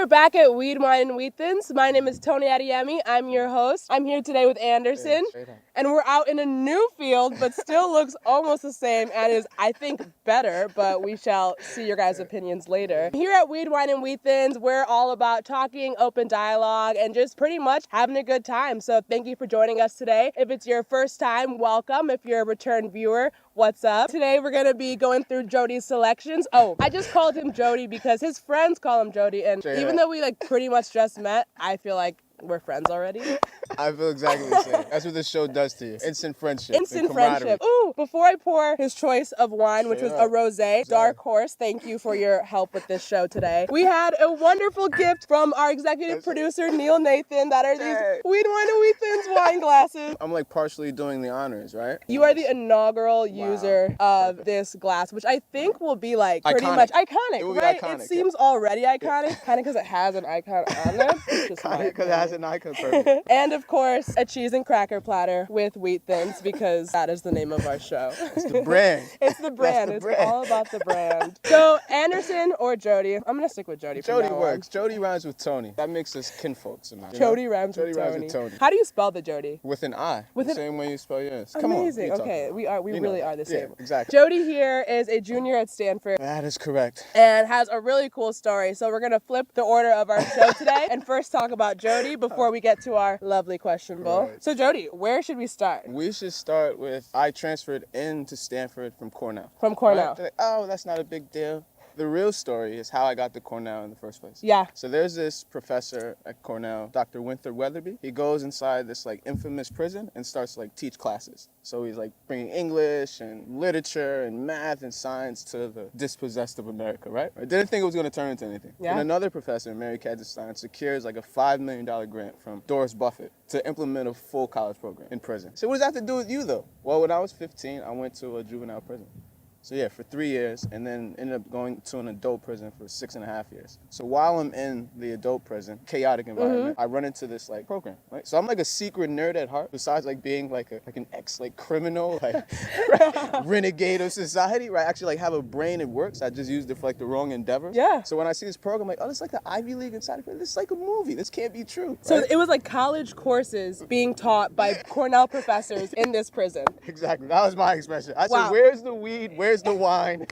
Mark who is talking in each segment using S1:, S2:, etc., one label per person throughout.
S1: are back at Weed, Wine, and Wheat Thins. My name is Toni Adeyemi. I'm your host. I'm here today with Anderson. And we're out in a new field, but still looks almost the same and is, I think, better, but we shall see your guys' opinions later. Here at Weed, Wine, and Wheat Thins, we're all about talking, open dialogue, and just pretty much having a good time. So thank you for joining us today. If it's your first time, welcome. If you're a return viewer, what's up? Today we're going to be going through Jody's selections. Oh, I just called him Jody because his friends call him Jody, and even though we pretty much just met, I feel like we're friends already.
S2: I feel exactly the same. That's what this show does to you. Instant friendship.
S1: Instant friendship. Ooh, before I pour his choice of wine, which was a rosé, Dark Horse, thank you for your help with this show today. We had a wonderful gift from our executive producer, Neil Nathan, that are these Weed, Wine, and Wheat Thins wine glasses.
S2: I'm partially doing the honors, right?
S1: You are the inaugural user of this glass, which I think will be pretty much iconic,
S2: it will be
S1: right?
S2: iconic,
S1: It seems already iconic, kind of because it has an icon on it.
S2: Because it has an icon, perfect.
S1: And of course, a cheese and cracker platter with Wheat Thins, because that is the name of our show.
S2: It's the brand.
S1: It's the brand. It's all about the brand. So, Anderson or Jody? I'm going to stick with Jody.
S2: Jody works. Jody rhymes with Tony. That makes us kinfolks.
S1: Jody rhymes with Tony. How do you spell the Jody?
S2: With an I. The same way you spell yours.
S1: Amazing.
S2: Come on.
S1: Okay, we really are the same.
S2: Yeah, exactly.
S1: Jody here is a junior at Stanford.
S2: That is correct.
S1: And has a really cool story. So we're going to flip the order of our show today and first talk about Jody before we get to our lovely question bowl. Right. So Jody, where should we start?
S2: We should start with I transferred into Stanford from Cornell.
S1: From Cornell.
S2: Right? Oh, that's not a big deal. The real story is how I got to Cornell in the first place.
S1: Yeah.
S2: So there's this professor at Cornell, Dr. Winthrop Weatherby. He goes inside this infamous prison and starts to teach classes. So he's bringing English and literature and math and science to the dispossessed of America, right? I didn't think it was going to turn into anything. Yeah. And another professor, Mary Kaczynski, secures a $5 million grant from Doris Buffett to implement a full college program in prison. So what does that have to do with you though? Well, when I was 15, I went to a juvenile prison. So yeah, for 3 years, and then ended up going to an adult prison for 6.5 years. So while I'm in the adult prison, chaotic environment, I run into this program, right? So I'm a secret nerd at heart, besides being an ex-criminal, renegade of society, right? I actually have a brain that works. I just used it for the wrong endeavors.
S1: Yeah.
S2: So when I see this program, oh, this is the Ivy League inside of it. This is a movie. This can't be true. Right?
S1: So it was college courses being taught by Cornell professors in this prison.
S2: Exactly. That was my expression. I said,
S1: wow.
S2: Where's the weed? Where's the wine?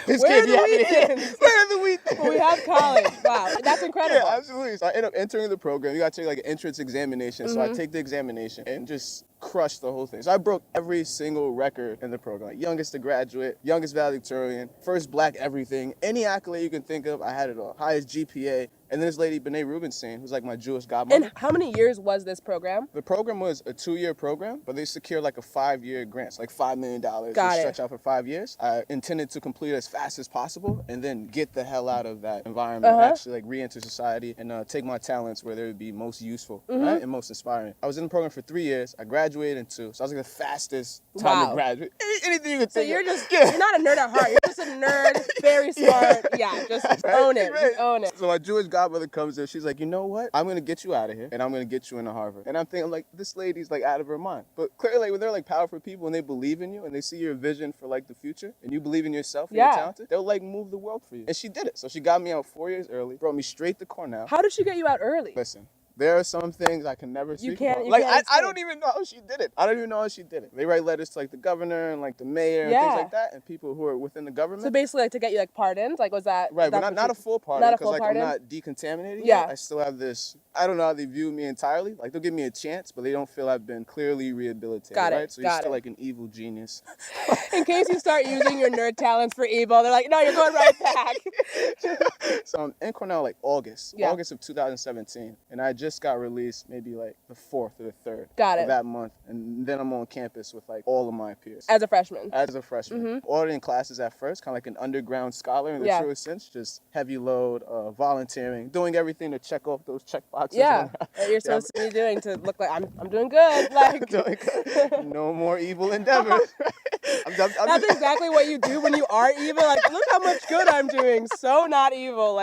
S2: This
S1: Where
S2: can't be happening. Where are the wheat thins?
S1: Well, we have college. Wow, that's incredible.
S2: Yeah, absolutely. So I end up entering the program. You got to take an entrance examination. So I take the examination and just crushed the whole thing. So I broke every single record in the program. Youngest to graduate, youngest valedictorian, first black everything, any accolade you can think of, I had it all. Highest GPA. And then this lady, B'nai Rubenstein, who's my Jewish godmother.
S1: And how many years was this program?
S2: The program was a 2-year program, but they secured a 5-year grant. It's $5 million.
S1: Got it.
S2: Stretch out for 5 years. I intended to complete as fast as possible and then get the hell out of that environment, actually re-enter society and take my talents where they would be most useful right? and most inspiring. I was in the program for 3 years. I graduated in 2. So I was the fastest time to graduate. Anything you could think
S1: of. So you're not a nerd at heart. You're just a nerd, very smart. Yeah, just own it.
S2: Right.
S1: Just own it.
S2: So my Jewish godmother comes in. She's you know what? I'm going to get you out of here and I'm going to get you into Harvard. And I'm thinking this lady's out of her mind. But clearly when they're powerful people and they believe in you and they see your vision for the future and you believe in yourself and you're talented, they'll move the world for you. And she did it. So she got me out 4 years early, brought me straight to Cornell.
S1: How did she get you out early?
S2: Listen. There are some things I can never speak about. I don't even know how she did it. I don't even know how she did it. They write letters to the governor and the mayor and things like that, and people who are within the government.
S1: So basically to get you pardoned? Was that
S2: right? But not a full pardon because I'm not decontaminated yet. I still have this. I don't know how they view me entirely. They'll give me a chance, but they don't feel I've been clearly rehabilitated.
S1: Got it.
S2: Right? So you're still an evil genius.
S1: In case you start using your nerd talents for evil, they're no, you're going right back.
S2: So I'm in Cornell August of 2017, and I just got released maybe the 4th or the 3rd of that month, and then I'm on campus with all of my peers.
S1: As a freshman?
S2: As a freshman. Ordering classes at first, kind of an underground scholar in the truest sense, just heavy load, volunteering, doing everything to check off those check boxes.
S1: Yeah, that you're supposed to be doing to look like I'm doing good.
S2: Doing good. No more evil endeavors.
S1: That's exactly what you do when you are evil. Look how much good I'm doing. So not evil.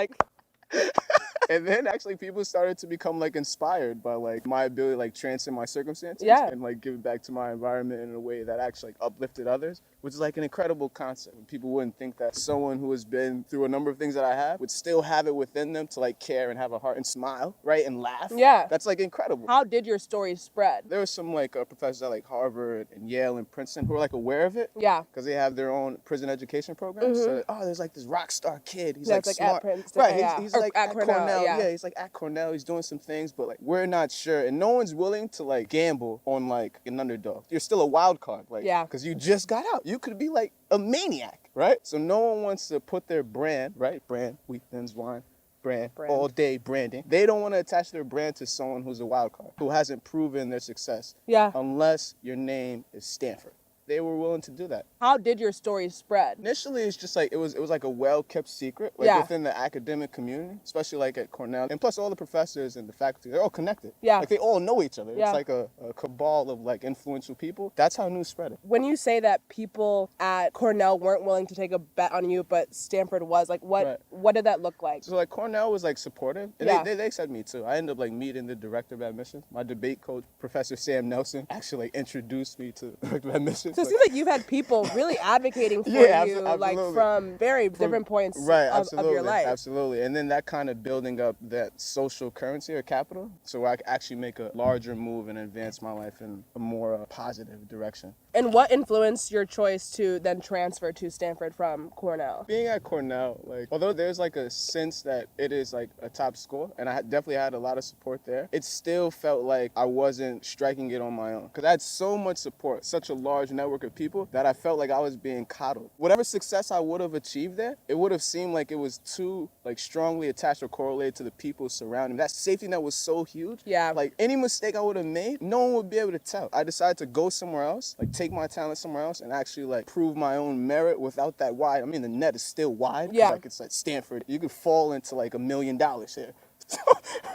S2: And then actually people started to become like inspired by like my ability to like transcend my circumstances and like give it back to my environment in a way that actually like uplifted others, which is like an incredible concept. People wouldn't think that someone who has been through a number of things that I have would still have it within them to like care and have a heart and smile, right? And laugh.
S1: Yeah.
S2: That's like incredible.
S1: How did your story spread?
S2: There were some like professors at like Harvard and Yale and Princeton who were like aware of it.
S1: Yeah.
S2: Because they have their own prison education programs. So, there's like this rock star kid. He's like
S1: like
S2: smart.
S1: at Princeton.
S2: Right. He's like at Cornell.
S1: Yeah.
S2: He's like at Cornell. He's doing some things, but like we're not sure. And no one's willing to like gamble on like an underdog. You're still a wild card. Like, because you just got out. You could be like a maniac, right? So no one wants to put their brand, right? Brand, wheat, thins, wine. Brand, all day branding. They don't want to attach their brand to someone who's a wild card, who hasn't proven their success.
S1: Yeah.
S2: Unless your name is Stanford. They were willing to do that.
S1: How did your story spread?
S2: Initially, it's just like, it was like a well-kept secret, like within the academic community, especially like at Cornell. And plus all the professors and the faculty, they're all connected. Yeah. Like they all know each other. It's like a cabal of like influential people. That's how news spread.
S1: When you say that people at Cornell weren't willing to take a bet on you, but Stanford was, like what did that look like?
S2: So like Cornell was like supportive. And they accepted me too. I ended up like meeting the director of admissions. My debate coach, Professor Sam Nelson, actually like introduced me to the director of admissions.
S1: So it seems like you've had people really advocating for you, like from very different points of your life.
S2: Absolutely. And then that kind of building up that social currency or capital, so I could actually make a larger move and advance my life in a more positive direction.
S1: And what influenced your choice to then transfer to Stanford from Cornell?
S2: Being at Cornell, like, although there's like a sense that it is like a top school, and I definitely had a lot of support there, it still felt like I wasn't striking it on my own. Because I had so much support, such a large network of people, that I felt like I was being coddled. Whatever success I would have achieved there, it would have seemed like it was too like strongly attached or correlated to the people surrounding me. That safety net was so huge. Yeah. Like any mistake I would have made, no one would be able to tell. I decided to go somewhere else, like take my talent somewhere else and actually like prove my own merit without that wide. I mean, the net is still wide. Yeah. Like it's like Stanford. You could fall into like $1 million here. So,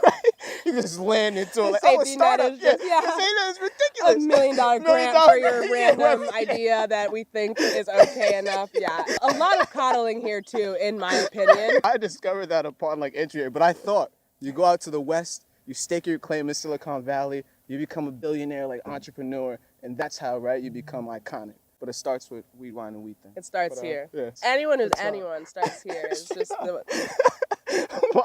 S2: right? You just land into like, oh, a startup. It's ridiculous.
S1: $1 million grant for your random idea that we think is okay enough. Yeah. A lot of coddling here too, in my opinion.
S2: I discovered that upon like entry, but I thought you go out to the West, you stake your claim in Silicon Valley, you become a billionaire like entrepreneur, and that's how, right, you become iconic. But it starts with weed, wine, and wheat thing.
S1: It starts here. Anyone who's anyone starts here. It's just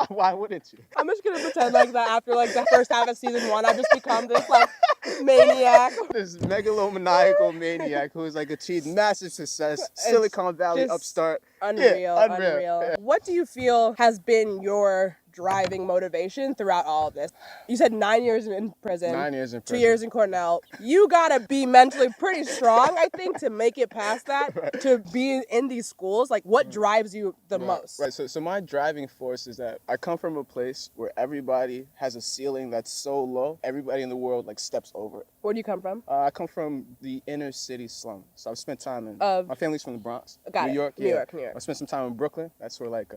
S2: Why wouldn't you?
S1: I'm just gonna pretend like that after like the first half of season 1, I've just become this like maniac.
S2: This megalomaniacal maniac who has like achieved massive success, Silicon Valley upstart.
S1: Unreal. Yeah. What do you feel has been your driving motivation throughout all of this? You said 9 years in prison.
S2: 9 years in prison.
S1: 2 years in Cornell. You gotta be mentally pretty strong, I think, to make it past that, to be in these schools. Like, what drives you the most?
S2: Right, so my driving force is that I come from a place where everybody has a ceiling that's so low, everybody in the world like steps over it.
S1: Where do you come from?
S2: I come from the inner city slum. So I've spent time in, my family's from the Bronx, New York.
S1: New York.
S2: I spent some time in Brooklyn. That's where like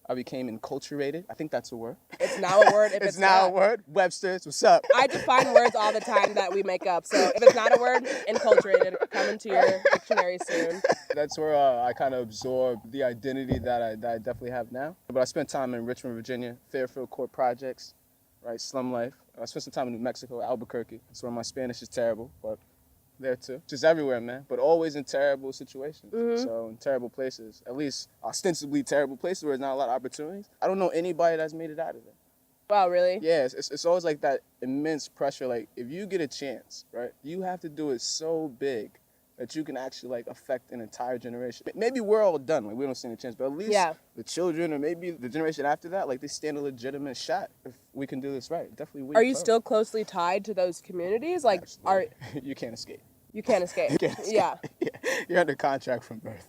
S2: I became enculturated. I think that's a word.
S1: It's now a word if it's
S2: now
S1: not.
S2: a word. Webster's, what's up?
S1: I define words all the time that we make up. So if it's not a word, enculturated, come into your dictionary soon.
S2: That's where I kind of absorbed the identity that I definitely have now. But I spent time in Richmond, Virginia, Fairfield Court Projects, right, slum life. I spent some time in New Mexico, Albuquerque. That's where my Spanish is terrible, but there too. Just everywhere, man. But always in terrible situations. So in terrible places, at least ostensibly terrible places where there's not a lot of opportunities. I don't know anybody that's made it out of it.
S1: Wow, really?
S2: Yeah, it's always like that immense pressure. Like if you get a chance, right, you have to do it so big that you can actually like affect an entire generation. Maybe we're all done, like we don't stand a chance, but at least the children or maybe the generation after that, like they stand a legitimate shot if we can do this right. Definitely.
S1: Are you still closely tied to those communities? Like,
S2: absolutely. You can't escape.
S1: You can't escape.
S2: You can't escape.
S1: Yeah.
S2: You're under contract from birth.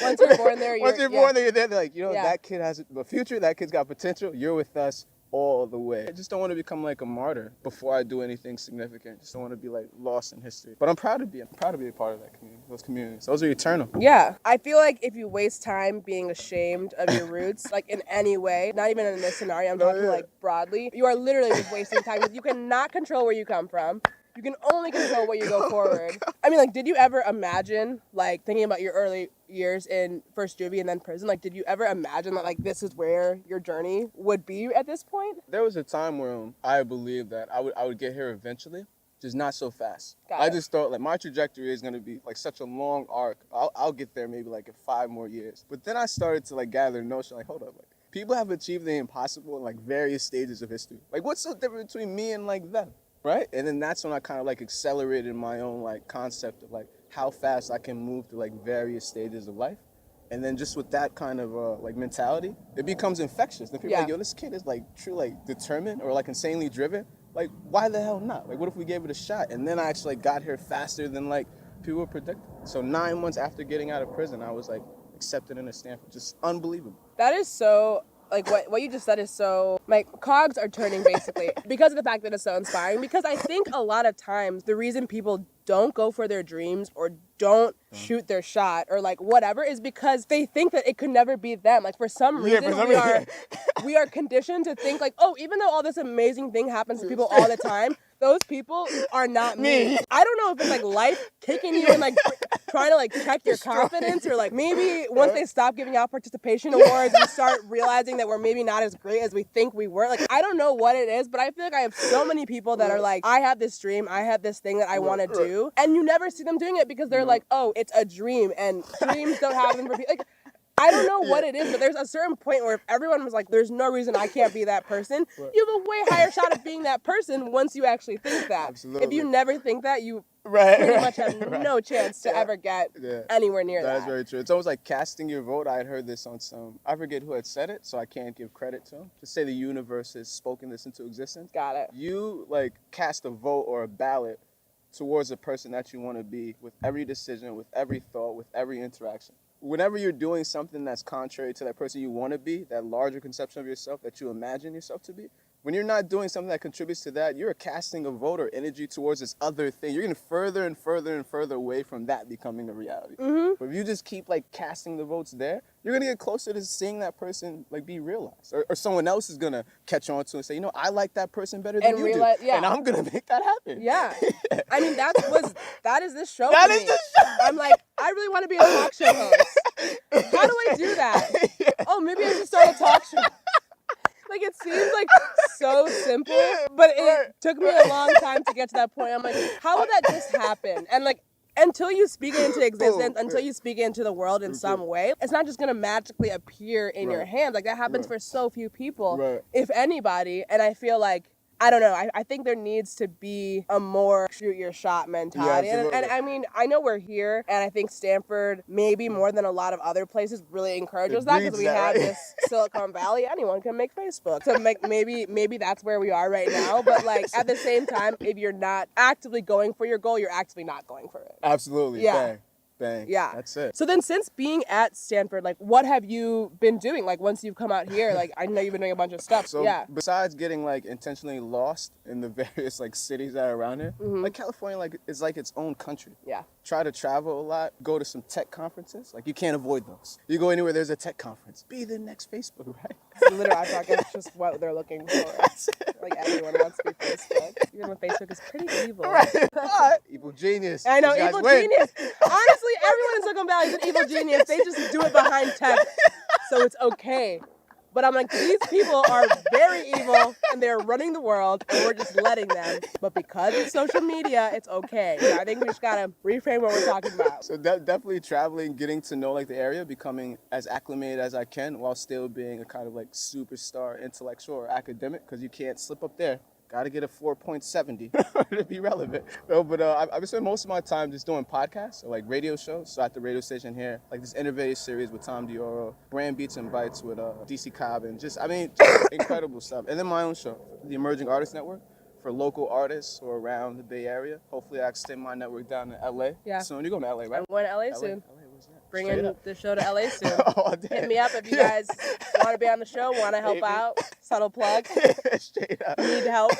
S1: Once you're born there,
S2: you're born there, you're there. They're like, you know, that kid has a future, that kid's got potential, you're with us all the way. I just don't want to become like a martyr before I do anything significant. Just don't want to be like lost in history. But I'm proud to be a part of that community, those communities. Those are eternal.
S1: Yeah. I feel like if you waste time being ashamed of your roots, like in any way, not even in this scenario, I'm talking like broadly, you are literally just wasting time because you cannot control where you come from. You can only control where you go forward. I mean, like, did you ever imagine, like, thinking about your early years in first juvie and then prison, like, did you ever imagine that, like, this is where your journey would be at this point?
S2: There was a time where I believed that I would get here eventually, just not so fast. I just thought, like, my trajectory is going to be, like, such a long arc. I'll get there maybe, like, in 5 more years. But then I started to, like, gather the notion, like, hold up, like, people have achieved the impossible in, like, various stages of history. Like, what's so different between me and, like, them, right? And then that's when I kind of, like, accelerated my own, like, concept of, like, how fast I can move through, like, various stages of life. And then just with that kind of, like, mentality, it becomes infectious. Then people are like, yo, this kid is, like, true, like, determined or, like, insanely driven. Like, why the hell not? Like, what if we gave it a shot? And then I actually got here faster than, like, people were predicting. So 9 months after getting out of prison, I was, like, accepted into Stanford. Just unbelievable.
S1: That is so, like, what you just said is so, like, cogs are turning, basically, because of the fact that it's so inspiring. Because I think a lot of times the reason people don't go for their dreams or don't shoot their shot or, like, whatever is because they think that it could never be them. Like, for some reason, we are conditioned to think, like, oh, even though all this amazing thing happens to people all the time, those people are not me. I don't know if it's, like, life kicking you and, like, trying to, like, check your confidence, or, like, maybe once they stop giving out participation awards, we start realizing that we're maybe not as great as we think we were. Like, I don't know what it is, but I feel like I have so many people that are like, I have this dream, I have this thing that I want to do, and you never see them doing it because they're like, oh, it's a dream, and dreams don't happen for people. Like, I don't know what it is, but there's a certain point where if everyone was like, there's no reason I can't be that person, you have a way higher shot of being that person once you actually think that.
S2: Absolutely.
S1: If you never think that, you pretty much have no chance to ever get anywhere near that.
S2: That is very true. It's almost like casting your vote. I had heard this on I forget who had said it, so I can't give credit to him. Just say the universe has spoken this into existence.
S1: Got it.
S2: You, like, cast a vote or a ballot towards the person that you want to be with every decision, with every thought, with every interaction. Whenever you're doing something that's contrary to that person you want to be, that larger conception of yourself that you imagine yourself to be, when you're not doing something that contributes to that, you're casting a vote or energy towards this other thing. You're getting further and further and further away from that becoming a reality. Mm-hmm. But if you just keep, like, casting the votes there, you're going to get closer to seeing that person, like, be realized. Or someone else is going to catch on to and say, you know, I like that person better than you do. And I'm going to make that happen.
S1: Yeah. I mean, that is this show for me. I'm like, I really want to be a talk show host. How do I do that? Oh, maybe I should start a talk show. Like, it seems like so simple, but it took me a long time to get to that point. I'm like, how would that just happen? And, like, until you speak it into existence, until you speak it into the world in some way, it's not just going to magically appear in your hands. Like, that happens for so few people, if anybody. And I feel like, I don't know, I think there needs to be a more shoot your shot mentality. And I mean, I know we're here, and I think Stanford, maybe more than a lot of other places, really encourages that, because we have this Silicon Valley, anyone can make Facebook. So maybe that's where we are right now. But, like, at the same time, if you're not actively going for your goal, you're actively not going for it.
S2: Absolutely.
S1: Yeah.
S2: Bang.
S1: Yeah.
S2: That's it.
S1: So then, since being at Stanford, like, what have you been doing? Like, once you've come out here, like, I know you've been doing a bunch of stuff.
S2: So besides getting, like, intentionally lost in the various, like, cities that are around here, like, California, like, is like its own country. Yeah. Try to travel a lot, go to some tech conferences. Like, you can't avoid those. You go anywhere, there's a tech conference. Be the next Facebook, right?
S1: Literally, I thought that's just what they're looking for. Like, everyone wants to be Facebook. Even with Facebook is pretty evil.
S2: Right. But evil genius.
S1: I know, evil genius. Honestly, everyone in Silicon Valley is an evil genius. They just do it behind tech, so it's okay. But I'm like, these people are very evil, and they're running the world, and we're just letting them. But because it's social media, it's okay. So I think we just gotta reframe what we're talking about.
S2: So definitely traveling, getting to know, like, the area, becoming as acclimated as I can while still being a kind of, like, superstar intellectual or academic, because you can't slip up there. Got to get a 4.70 to be relevant. No, but I've been spending most of my time just doing podcasts or, like, radio shows. So at the radio station here, like this innovative series with Tom Dioro, Brand Beats and Bites with DC Cobb, and just incredible stuff. And then my own show, the Emerging Artists Network, for local artists who are around the Bay Area. Hopefully I extend my network down to LA. Yeah. Soon. You're going to LA, right?
S1: I'm going to LA soon. Bringing the show to LA soon.
S2: Oh,
S1: hit me up if you guys want to be on the show, want to help out. Subtle plug.
S2: Straight up.
S1: Need help.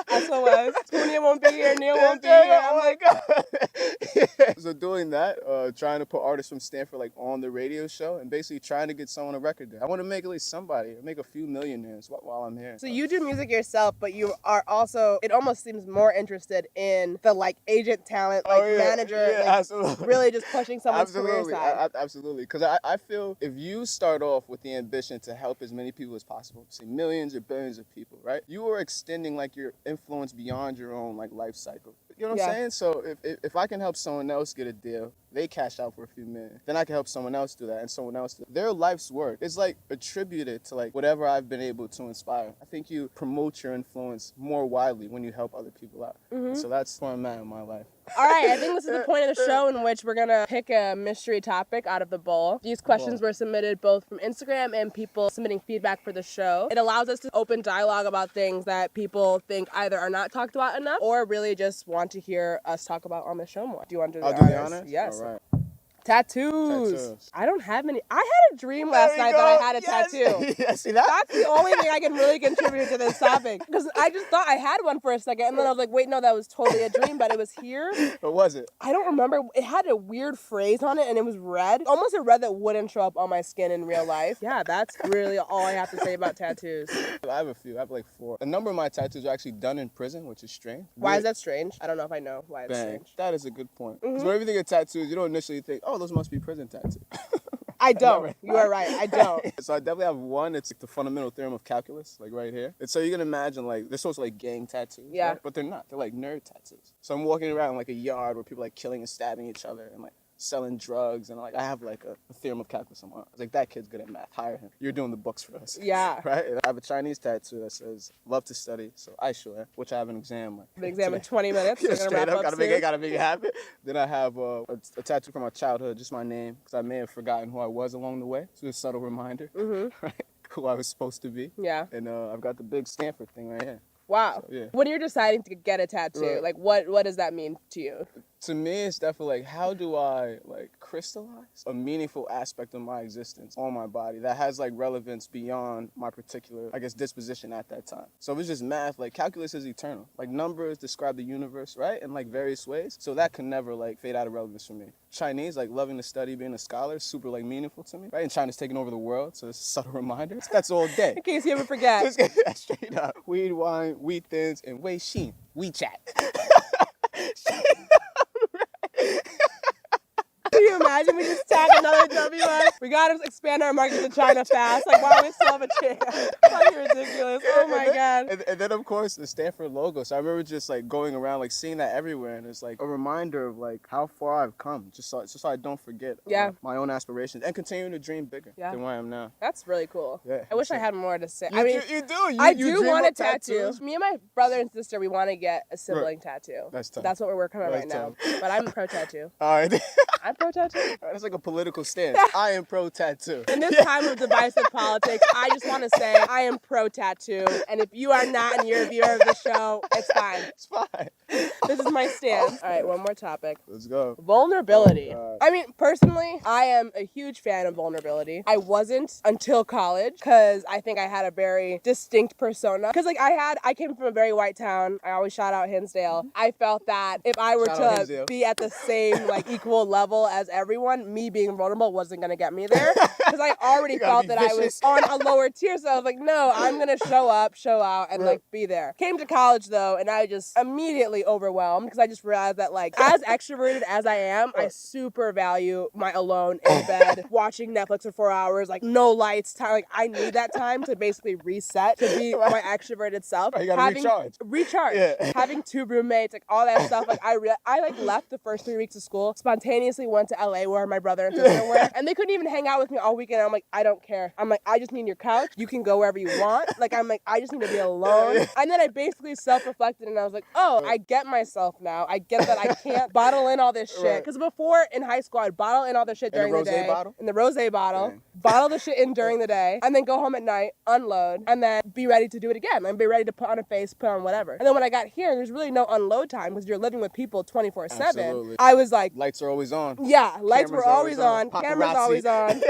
S1: SOS. Toni won't be here. Neil won't be here.
S2: Oh my God. So doing that, trying to put artists from Stanford like on the radio show and basically trying to get someone a record deal. I want to make at least somebody, make a few millionaires while I'm here.
S1: So you do music yourself, but you are also, it almost seems more interested in the like agent talent, like manager, like
S2: absolutely.
S1: Really just pushing someone's career side.
S2: Absolutely. Because I feel if you start off with the ambition to help as many people as possible, say millions or billions of people, right? You are extending like your influence beyond your own like life cycle. You know what I'm saying? So if I can help someone else get a deal, they cash out for a few million. Then I can help someone else do that and someone else do that. Their life's work is like attributed to like whatever I've been able to inspire. I think you promote your influence more widely when you help other people out. So that's where I'm at in my life.
S1: All right, I think this is the point of the show in which we're going to pick a mystery topic out of the bowl. These questions were submitted both from Instagram and people submitting feedback for the show. It allows us to open dialogue about things that people think either are not talked about enough or really just want to hear us talk about on the show more. Do you want to do the honors?
S2: I'll do the honors?
S1: Yes.
S2: All right.
S1: Tattoos. I don't have any. I had a dream last night that I had a tattoo.
S2: Yeah, see that?
S1: That's the only thing I can really contribute to this topic. Because I just thought I had one for a second, and then I was like, wait, no, that was totally a dream, but it was here.
S2: What was it?
S1: I don't remember. It had a weird phrase on it, and it was red. Almost a red that wouldn't show up on my skin in real life. Yeah, that's really all I have to say about tattoos.
S2: I have a few. I have like 4. A number of my tattoos are actually done in prison, which is strange.
S1: Why is that strange? I don't know if I know why it's strange.
S2: That is a good point. Because whenever you think of tattoos, you don't initially think, oh, those must be prison tattoos.
S1: I don't. You are right. I don't.
S2: So I definitely have one. It's like the fundamental theorem of calculus, like right here. And so you can imagine like they're supposed to like gang tattoos.
S1: Yeah.
S2: Right? But they're not. They're like nerd tattoos. So I'm walking around like a yard where people like killing and stabbing each other and like selling drugs, and like I have like a theorem of calculus on my arm. I was like, that kid's good at math. Hire him. You're doing the books for us.
S1: Yeah.
S2: Right? And I have a Chinese tattoo that says love to study. So 𝐈, which I have an exam like.
S1: An exam in 20 minutes.
S2: Yeah,
S1: We're gonna wrap up
S2: gotta
S1: soon.
S2: make it happen. Then I have a tattoo from my childhood, just my name, because I may have forgotten who I was along the way. So it's a subtle reminder, right? Who I was supposed to be.
S1: Yeah.
S2: And I've got the big Stanford thing right here.
S1: Wow.
S2: So, yeah.
S1: When you're deciding to get a tattoo, like what does that mean to you?
S2: To me, it's definitely like, how do I like crystallize a meaningful aspect of my existence on my body that has like relevance beyond my particular, I guess, disposition at that time. So if it's just math, like calculus is eternal. Like numbers describe the universe, right? In like various ways. So that can never like fade out of relevance for me. Chinese, like loving to study, being a scholar, super like meaningful to me, right? And China's taking over the world, so it's a subtle reminder. That's all day.
S1: In case you ever forget.
S2: Just get that straight up. Weed, wine, wheat thins, and Wei Xin, WeChat.
S1: Can you imagine we just tag another W on? We gotta expand our market to China fast. Like, wow, we still have a chance. Fucking ridiculous. Oh my God.
S2: And then, of course, the Stanford logo. So I remember just like going around, like seeing that everywhere. And it's like a reminder of like how far I've come, just so I don't forget my own aspirations and continuing to dream bigger than where I am now.
S1: That's really cool.
S2: Yeah.
S1: I wish I had more to say.
S2: You do.
S1: I do want a tattoo. Me and my brother and sister, we want to get a sibling tattoo.
S2: That's tough.
S1: That's what we're working on right now. But I'm pro tattoo.
S2: All right.
S1: I'm pro tattoo.
S2: That's like a political stance. I am pro tattoo.
S1: In this time of divisive politics, I just want to say I am pro tattoo. And if you are not and you're a viewer of the show, it's fine.
S2: It's fine.
S1: This is my stance. All right, one more topic.
S2: Let's go.
S1: Vulnerability.
S2: Oh,
S1: I mean, personally, I am a huge fan of vulnerability. I wasn't until college because I think I had a very distinct persona. Because like I came from a very white town. I always shout out Hinsdale. I felt that if I were to be at the same like equal level as everyone, me being vulnerable wasn't going to get me there. Because I already felt that I was on a lower tier. So I was like, no, I'm going to show up, show out, and like be there. Came to college though, and I just immediately overwhelmed because I just realized that like as extroverted as I am, I super value my alone in bed, watching Netflix for 4 hours, like no lights, time. Like I need that time to basically reset, to be my extroverted self.
S2: You gotta
S1: recharge.
S2: Yeah.
S1: Having 2 roommates, like all that stuff. Like I like left the first 3 weeks of school, spontaneously went to LA where my brother and sister were, and they couldn't even hang out with me all weekend. I'm like, I don't care. I'm like, I just need your couch. You can go wherever you want. Like I'm like, I just need to be alone. And then I basically self-reflected and I was like, oh, I get myself now. I get that I can't bottle in all this shit. Because before in high school, I'd bottle in all this shit during the day. In the rosé bottle. Bottle the shit in during the day, and then go home at night, unload, and then be ready to do it again. And be ready to put on a face, put on whatever. And then when I got here, there's really no unload time because you're living with people 24/7.
S2: Absolutely.
S1: I was like,
S2: lights are always on.
S1: Yeah, lights were always on.
S2: Paparazzi.
S1: Cameras always on.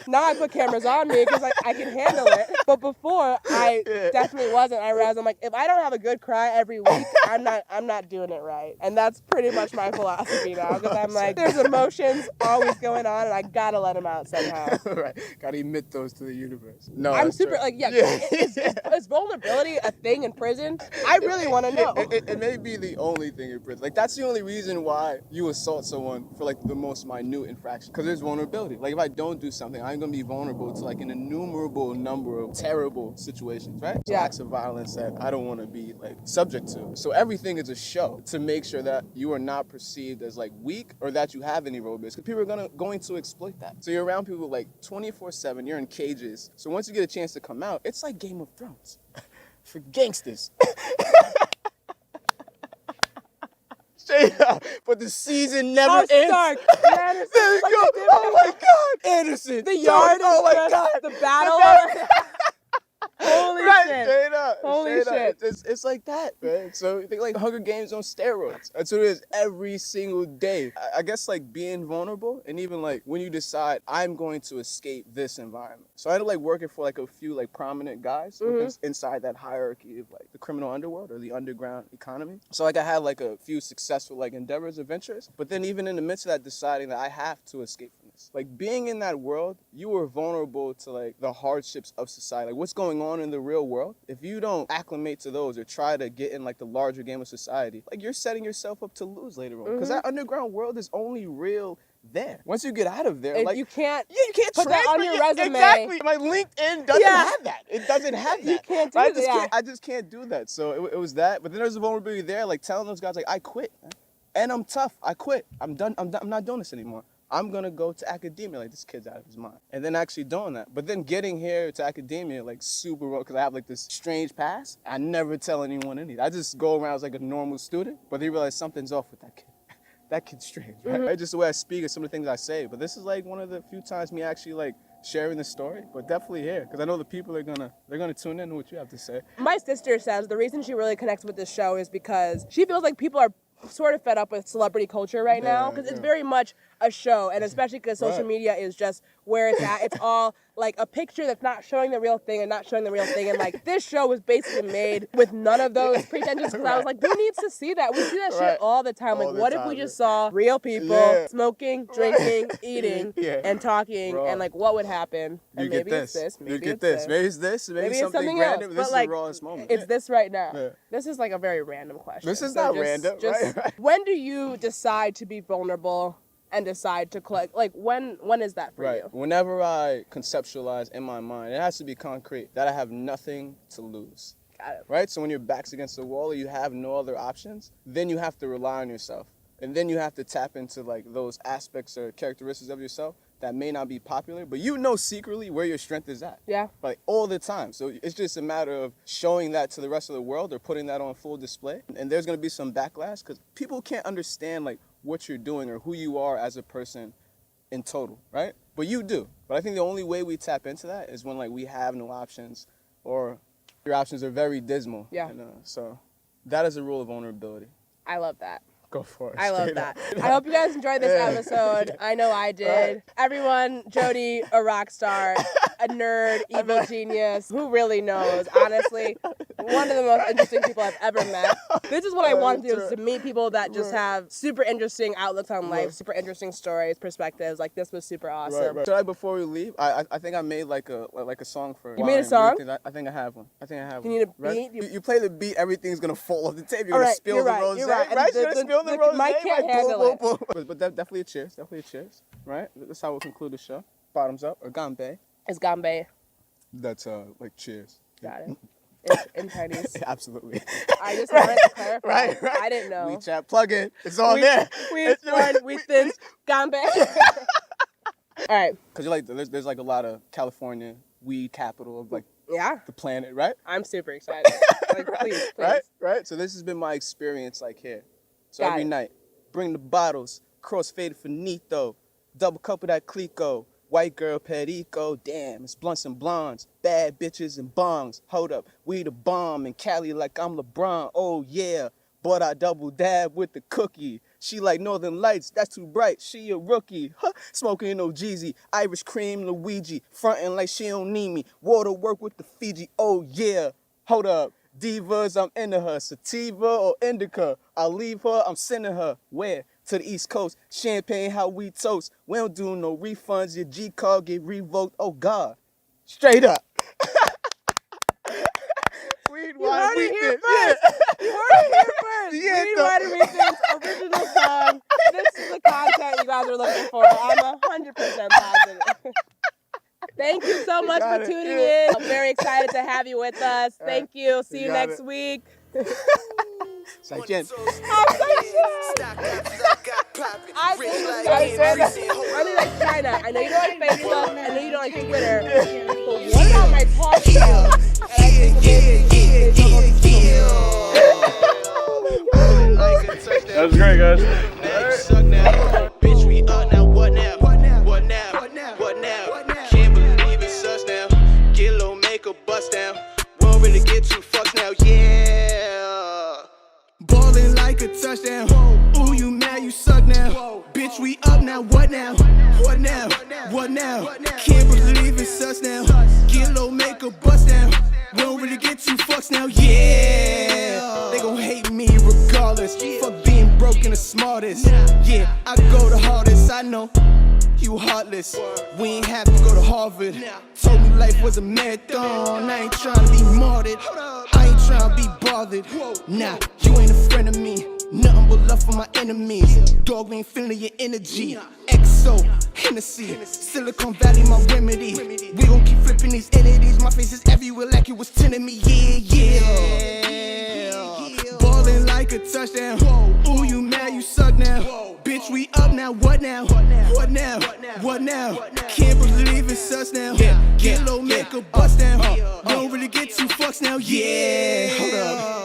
S1: Now I put cameras on me because I can handle it. But before, I definitely wasn't. I realized I'm like, if I don't have a good cry every week, I'm not doing it right. And that's pretty much my philosophy now, because I'm like, there's emotions always going on, and I gotta let them out somehow.
S2: Right, gotta emit those to the universe. No,
S1: I'm super right. Is vulnerability a thing in prison? I really want to know.
S2: It may be the only thing in prison. Like, that's the only reason why you assault someone for like the most minute infraction, because there's vulnerability. Like, if I don't do something, I'm gonna be vulnerable to like an innumerable number of terrible situations, right? So acts of violence that I don't want to be like subject to. So everything is a show to make sure that you are not perceived as like weak or that you have any vulnerabilities, because people are going to exploit that. So you're around people like 24/7. You're in cages. So once you get a chance to come out, it's like Game of Thrones for gangsters. Straight up. But the season never ends.
S1: Stark. Anderson,
S2: There you go. Oh my God. Anderson.
S1: The yard is
S2: oh my God.
S1: the battle. Holy shit.
S2: Straight up.
S1: Holy shit.
S2: It's like that, right? So you think like Hunger Games on steroids. That's what it is every single day. I guess like being vulnerable, and even like when you decide I'm going to escape this environment. So I ended up like working for like a few like prominent guys inside that hierarchy of like the criminal underworld or the underground economy. So like I had like a few successful like endeavors, adventures, but then even in the midst of that, deciding that I have to escape from this. Like being in that world, you were vulnerable to like the hardships of society. Like what's going on in the real world, if you don't acclimate to those or try to get in like the larger game of society, like you're setting yourself up to lose later on, because that underground world is only real there. Once you get out of there, like
S1: you can't
S2: put
S1: that on your resume.
S2: Exactly. My LinkedIn doesn't have that. It doesn't have that.
S1: You can't do that.
S2: I just can't do that. So it was that. But then there's a vulnerability there, like telling those guys like I quit, man. And I'm tough. I quit. I'm done. I'm not doing this anymore. I'm going to go to academia. Like, this kid's out of his mind. And then actually doing that. But then getting here to academia, like, super well, because I have, like, this strange past. I never tell anyone anything. I just go around as, like, a normal student. But they realize something's off with that kid. That kid's strange, right? Just the way I speak and some of the things I say. But this is, like, one of the few times me actually, like, sharing the story. But definitely here. Because I know the people are they're gonna tune in to what you have to say.
S1: My sister says the reason she really connects with this show is because she feels like people are sort of fed up with celebrity culture right now, because it's very much a show, and especially because social media is just where it's at. It's all like a picture that's not showing the real thing and not showing the real thing, and like this show was basically made with none of those pretensions, because I was like, who needs to see that? We see that shit all the time. Like, what if we just saw real people smoking, drinking, eating, and talking, and like what would happen? And maybe it's this, maybe it's this.
S2: Maybe it's this, maybe it's something random. This is the rawest moment.
S1: It's this right now. This is like a very random question.
S2: This is not random, right?
S1: When do you decide to be vulnerable and decide to collect? Like, when is that for you?
S2: Whenever I conceptualize in my mind, it has to be concrete, that I have nothing to lose.
S1: Got it.
S2: Right? So when your back's against the wall or you have no other options, then you have to rely on yourself. And then you have to tap into like those aspects or characteristics of yourself that may not be popular, but you know secretly where your strength is at.
S1: Yeah.
S2: Like all the time. So it's just a matter of showing that to the rest of the world or putting that on full display. And there's gonna be some backlash because people can't understand like what you're doing or who you are as a person in total, right? But you do. But I think the only way we tap into that is when like we have no options or your options are very dismal.
S1: Yeah.
S2: And, so that is a rule of vulnerability.
S1: I love that.
S2: Go for it.
S1: I love that. I hope you guys enjoyed this episode. I know I did. Everyone, Jody, a rock star, a nerd, evil genius. Who really knows? Honestly, one of the most interesting people I've ever met. This is what I want to do, is to meet people that just have super interesting outlooks on life, super interesting stories, perspectives. Like, this was super awesome.
S2: Should I, before we leave, I think I made like a song for
S1: You made a song?
S2: I think I have one.
S1: You need a beat?
S2: You play the beat, everything's going to fall off the tape. You're going to spill the rose.
S1: You're right.
S2: Right? You're going to spill the rose.
S1: Mike can't handle it.
S2: But definitely a cheers. Definitely a cheers. Right? That's how we'll conclude the show. Bottoms up or gambe.
S1: It's gambe.
S2: That's like cheers.
S1: Got it. In Chinese.
S2: Absolutely.
S1: I just wanted to clarify.
S2: Right.
S1: I didn't know.
S2: WeChat plug-in. It's all there.
S1: We thin gambe. All right.
S2: Because you're like, there's like a lot of California weed capital of like the planet, right?
S1: I'm super excited. Like, please.
S2: Right. So this has been my experience like here. So every night, bring the bottles, cross-faded finito, double cup of that Clico, white girl perico, damn, it's blunts and blondes, bad bitches and bongs, hold up, we the bomb in Cali like I'm LeBron, oh yeah, but I double dab with the cookie, She like Northern Lights, that's too bright. She a rookie, huh? Smoking no Jeezy. Irish cream Luigi, frontin' like she don't need me. Water work with the Fiji, oh yeah. Hold up, divas, I'm into her. Sativa or indica, I'll leave her, I'm sending her. Where? To the East Coast. Champagne, how we toast. We don't do no refunds, your G card get revoked, oh God. Straight up.
S1: You heard it here first. You heard it here first.
S2: Yeah,
S1: Read Write and Rethink, original song. This is the content you guys are looking for. I'm 100% positive. Thank you so much for tuning in. I'm very excited to have you with us. Thank you. See you next week. I'm so excited. Running like China. I know you don't like Facebook. I know you don't like Twitter. But what about my talk show?
S3: That was great, guys.
S4: Bitch, we up now. What now? What now? What now? What now? Can't believe it's us now. Get low, make a bust down. Won't really get two fucks now. Yeah. Ballin' like a touchdown. Ooh, you mad? You suck now. Bitch, we up now. What now? What now? What now? Can't believe it's us now. Get low, make a bust down. Won't really get two fucks now. Yeah. They gon' hate me regardless. Fuck being broke and the smartest. Yeah, I go the hardest. I know you heartless. We ain't have to go to Harvard. Told me life was a marathon. I ain't trying to be martyred. I ain't trying to be bothered. Nah, you ain't a friend of me. Nothing but love for my enemies. Dog ain't feeling your energy. XO, Hennessy, Silicon Valley, my remedy. We gon' keep flipping these entities. My face is everywhere like it was 10 of me. Yeah. Ballin' like a touchdown. Ooh, you mad? You suck now. Bitch, we up now. What now? What now? What now? Can't believe it's us now. Get low, make a bust down. Don't really get two fucks now. Yeah. Hold up.